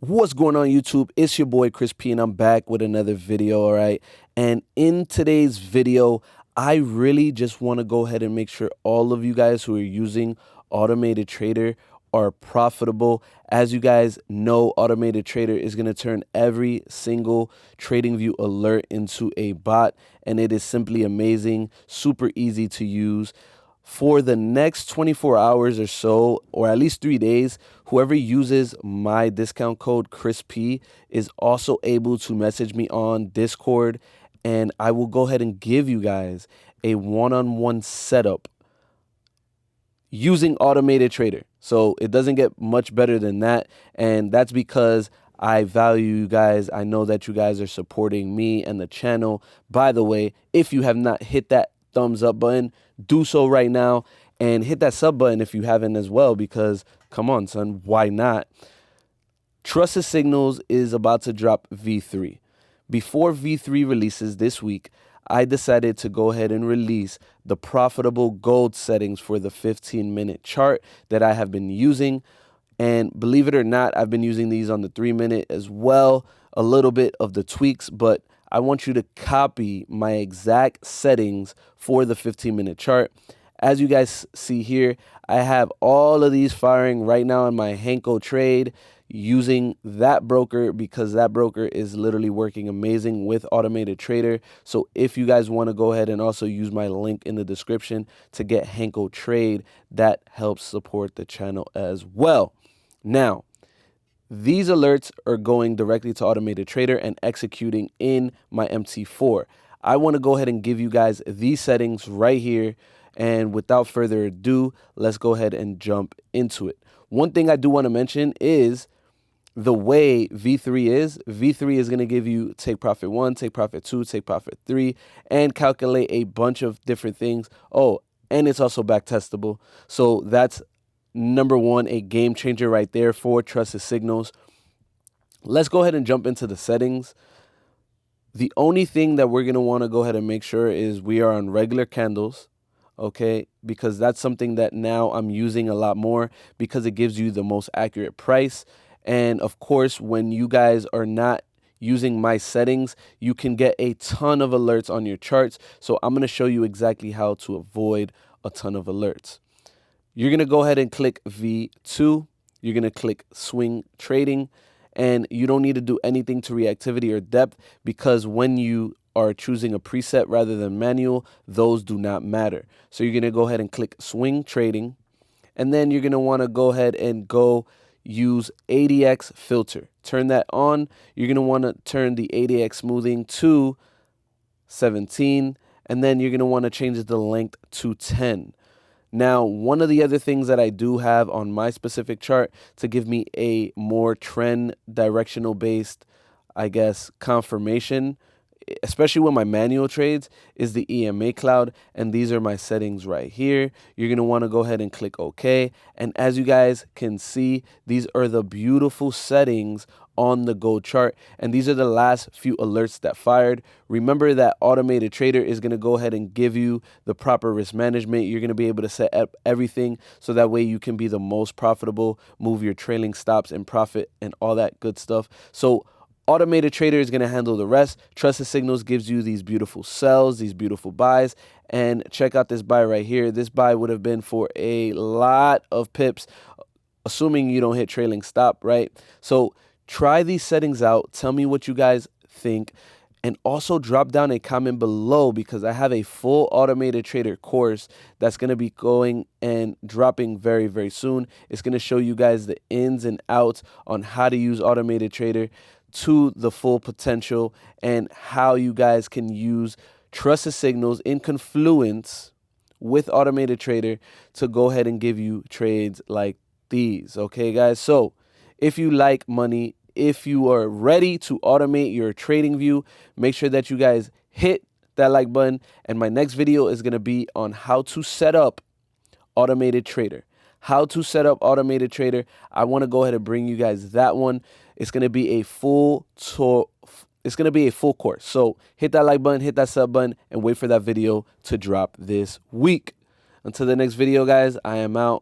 What's going on, YouTube? It's your boy Chris P, and I'm back with another video, all right? And in today's video, I really just want to go ahead and make sure all of you guys who are using Automated Trader are profitable. As you guys know, Automated Trader is going to turn every single TradingView alert into a bot, and it is simply amazing, super easy to use. For the next 24 hours or so, or at least 3 days, whoever uses my discount code ChrisP is also able to message me on Discord, and I will go ahead and give you guys a one-on-one setup using Automated Trader. So it doesn't get much better than that, and that's because I value you guys. I know that you guys are supporting me and the channel. By the way, if you have not hit that thumbs up button, do so right now, and hit that sub button if you haven't as well, because come on, son, why not? Trusted Signals is about to drop V3. Before V3 releases this week, I decided to go ahead and release the profitable gold settings for the 15-minute chart that I have been using. And believe it or not, I've been using these on the 3-minute as well, a little bit of the tweaks, but I want you to copy my exact settings for the 15-minute chart. As you guys see here, I have all of these firing right now on my Henko trade using that broker, because that broker is literally working amazing with Automated Trader. So if you guys want to go ahead and also use my link in the description to get Henko trade, that helps support the channel as well. Now, these alerts are going directly to Automated Trader and executing in my MT4. I want to go ahead and give you guys these settings right here. And without further ado, let's go ahead and jump into it. One thing I do want to mention is the way V3 is. V3 is going to give you take profit 1, take profit 2, take profit 3, and calculate a bunch of different things. Oh, and it's also back testable. So that's number one, a game changer right there for Trusted Signals. Let's go ahead and jump into the settings. The only thing that we're going to want to go ahead and make sure is we are on regular candles, okay, because that's something that now I'm using a lot more because it gives you the most accurate price. And of course, when you guys are not using my settings, you can get a ton of alerts on your charts. So I'm going to show you exactly how to avoid a ton of alerts. You're going to go ahead and click V2. You're going to click swing trading, and you don't need to do anything to reactivity or depth, because when you are choosing a preset rather than manual, those do not matter. So you're going to go ahead and click swing trading, and then you're going to want to go ahead and go use ADX filter. Turn that on. You're going to want to turn the ADX smoothing to 17, and then you're going to want to change the length to 10. Now, one of the other things that I do have on my specific chart to give me a more trend directional based, I guess, confirmation, especially with my manual trades, is the EMA cloud. And these are my settings right here. You're going to want to go ahead and click OK. And as you guys can see, these are the beautiful settings on the gold chart, and these are the last few alerts that fired. Remember that Automated Trader is going to go ahead and give you the proper risk management. You're going to be able to set up everything so that way you can be the most profitable, move your trailing stops and profit and all that good stuff. So Automated Trader is going to handle the rest. Trusted Signals gives you these beautiful sells, these beautiful buys. And check out this buy right here. This buy would have been for a lot of pips, assuming you don't hit trailing stop, right? So try these settings out. Tell me what you guys think. And also drop down a comment below, because I have a full Automated Trader course that's going to be going and dropping very, very soon. It's going to show you guys the ins and outs on how to use Automated Trader to the full potential, and how you guys can use Trusted Signals in confluence with Automated Trader to go ahead and give you trades like these. Okay, guys? So if you like money, if you are ready to automate your trading view, make sure that you guys hit that like button. And my next video is going to be on how to set up Automated Trader. How to set up Automated Trader. I want to go ahead and bring you guys that one. It's going to be a full tour. It's going to be a full course. So hit that like button, hit that sub button, and wait for that video to drop this week. Until the next video, guys, I am out.